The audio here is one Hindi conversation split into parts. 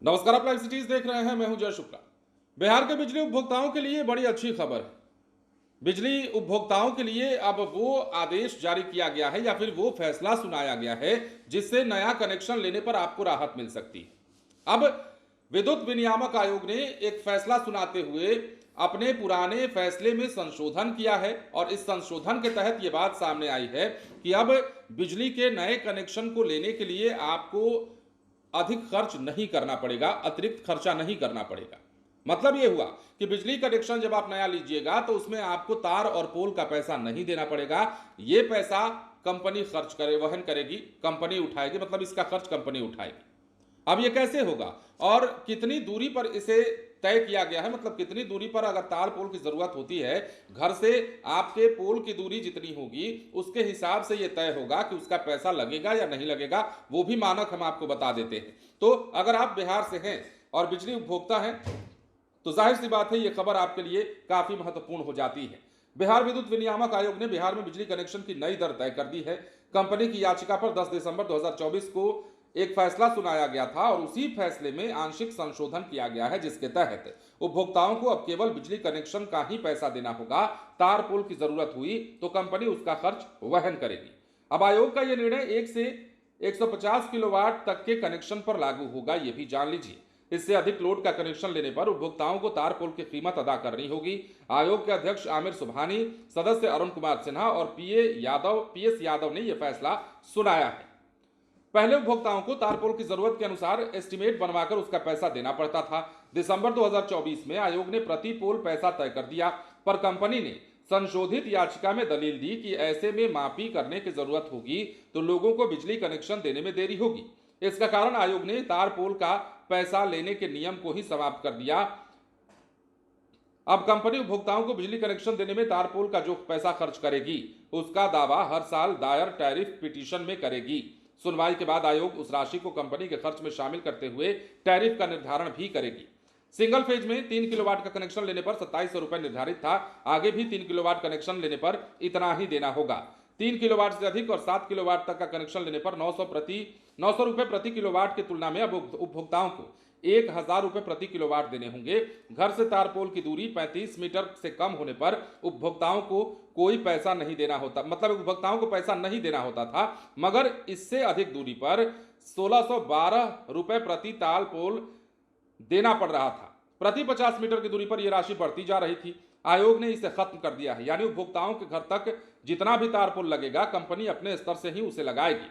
नमस्कार, आप लाइव सिटीज देख रहे हैं। मैं हूं जय शुक्ला। बिहार के बिजली उपभोक्ताओं के लिए बड़ी अच्छी खबर है। बिजली उपभोक्ताओं के लिए अब वो आदेश जारी किया गया है या फिर वो फैसला सुनाया गया है जिससे नया कनेक्शन लेने पर आपको राहत मिल सकती है। अब विद्युत विनियामक आयोग ने एक फैसला सुनाते हुए अपने पुराने फैसले में संशोधन किया है और इस संशोधन के तहत ये बात सामने आई है कि अब बिजली के नए कनेक्शन को लेने के लिए आपको अधिक खर्च नहीं करना पड़ेगा, अतिरिक्त खर्चा नहीं करना पड़ेगा। मतलब यह हुआ कि बिजली कनेक्शन जब आप नया लीजिएगा तो उसमें आपको तार और पोल का पैसा नहीं देना पड़ेगा। यह पैसा कंपनी खर्च करे, वहन करेगी, कंपनी उठाएगी, मतलब इसका खर्च कंपनी उठाएगी। अब ये कैसे होगा और कितनी दूरी पर इसे तय किया गया है, मतलब कितनी दूरी पर अगर तार पोल की जरूरत होती है, घर से आपके पोल की दूरी जितनी होगी उसके हिसाब से यह तय होगा कि उसका पैसा लगेगा या नहीं लगेगा। वो भी मानक हम आपको बता देते हैं। तो अगर आप बिहार से हैं और बिजली उपभोक्ता हैं तो जाहिर सी बात है ये खबर आपके लिए काफी महत्वपूर्ण हो जाती है। बिहार विद्युत विनियामक आयोग ने बिहार में बिजली कनेक्शन की नई दर तय कर दी है। कंपनी की याचिका पर 10 दिसंबर 2024 को एक फैसला सुनाया गया था और उसी फैसले में आंशिक संशोधन किया गया है जिसके तहत उपभोक्ताओं को अब केवल बिजली कनेक्शन का ही पैसा देना होगा। तार पोल की जरूरत हुई तो कंपनी उसका खर्च वहन करेगी। अब आयोग का यह निर्णय 1 से 150 किलोवाट तक के कनेक्शन पर लागू होगा, यह भी जान लीजिए। इससे अधिक लोड का कनेक्शन लेने पर उपभोक्ताओं को तार पोल की कीमत अदा करनी होगी। आयोग के अध्यक्ष आमिर सुबहानी, सदस्य अरुण कुमार सिन्हा और पीएस यादव ने यह फैसला सुनाया है। पहले उपभोक्ताओं को तार पोल की जरूरत के अनुसार एस्टीमेट बनवाकर उसका पैसा देना पड़ता था। दिसंबर 2024 में आयोग ने प्रति पोल पैसा तय कर दिया, पर कंपनी ने संशोधित याचिका में दलील दी कि ऐसे में मापी करने की जरूरत होगी तो लोगों को बिजली कनेक्शन देने में देरी होगी। इसका कारण आयोग ने तार पोल का पैसा लेने के नियम को ही समाप्त कर दिया। अब कंपनी उपभोक्ताओं को बिजली कनेक्शन देने में तार पोल का जो पैसा खर्च करेगी उसका दावा हर साल दायर टैरिफ पिटीशन में करेगी। सुनवाई के बाद आयोग उस राशि को कंपनी के खर्च में शामिल करते हुए टैरिफ का निर्धारण भी करेगी। सिंगल फेज में 3 किलोवाट का कनेक्शन लेने पर 2700 रुपए निर्धारित था। आगे भी 3 किलोवाट कनेक्शन लेने पर इतना ही देना होगा। 3 किलोवाट से अधिक और 7 किलोवाट तक का कनेक्शन लेने पर 900 रुपए प्रति किलोवाट की तुलना में अब उपभोक्ताओं को 1000 रुपए प्रति किलोवाट देने होंगे। घर से तार पोल की दूरी 35 मीटर से कम होने पर उपभोक्ताओं को कोई पैसा नहीं देना होता, मतलब उपभोक्ताओं को पैसा नहीं देना होता था, मगर इससे अधिक दूरी पर 1612 रुपए प्रति तार पोल देना पड़ रहा था। प्रति 50 मीटर की दूरी पर यह राशि बढ़ती जा रही थी। आयोग ने इसे खत्म कर दिया है, यानी उपभोक्ताओं के घर तक जितना भी तार पोल लगेगा कंपनी अपने स्तर से ही उसे लगाएगी।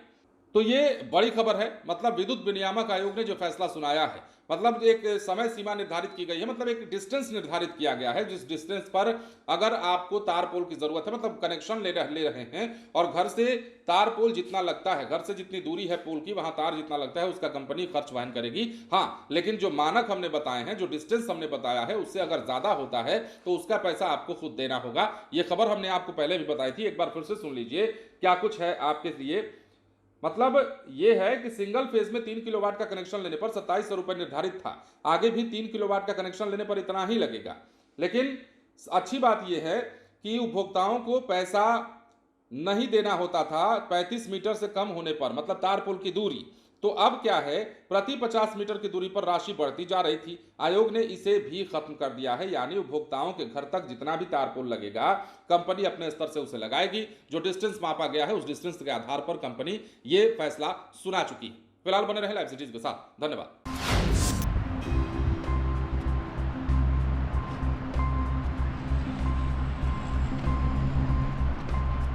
तो ये बड़ी खबर है। मतलब विद्युत विनियामक आयोग ने जो फैसला सुनाया है, मतलब एक समय सीमा निर्धारित की गई है, मतलब एक डिस्टेंस निर्धारित किया गया है जिस डिस्टेंस पर अगर आपको तार पोल की जरूरत है, मतलब कनेक्शन ले रहे हैं और घर से तार पोल जितना लगता है, घर से जितनी दूरी है पोल की, वहां तार जितना लगता है उसका कंपनी खर्च वहन करेगी। हाँ, लेकिन जो मानक हमने बताए हैं, जो डिस्टेंस हमने बताया है, उससे अगर ज्यादा होता है तो उसका पैसा आपको खुद देना होगा। यह खबर हमने आपको पहले भी बताई थी, एक बार फिर से सुन लीजिए क्या कुछ है आपके लिए। मतलब यह है कि सिंगल फेज में 3 किलोवाट का कनेक्शन लेने पर 2700 रुपए निर्धारित था। आगे भी 3 किलोवाट का कनेक्शन लेने पर इतना ही लगेगा। लेकिन अच्छी बात यह है कि उपभोक्ताओं को पैसा नहीं देना होता था 35 मीटर से कम होने पर, मतलब तार पोल की दूरी। तो अब क्या है, प्रति 50 मीटर की दूरी पर राशि बढ़ती जा रही थी। आयोग ने इसे भी खत्म कर दिया है, यानी उपभोक्ताओं के घर तक जितना भी तार पोल लगेगा कंपनी अपने स्तर से उसे लगाएगी। जो डिस्टेंस मापा गया है उस डिस्टेंस के आधार पर कंपनी ये फैसला सुना चुकी है। फिलहाल बने रहे लाइव सिटीज के साथ। धन्यवाद।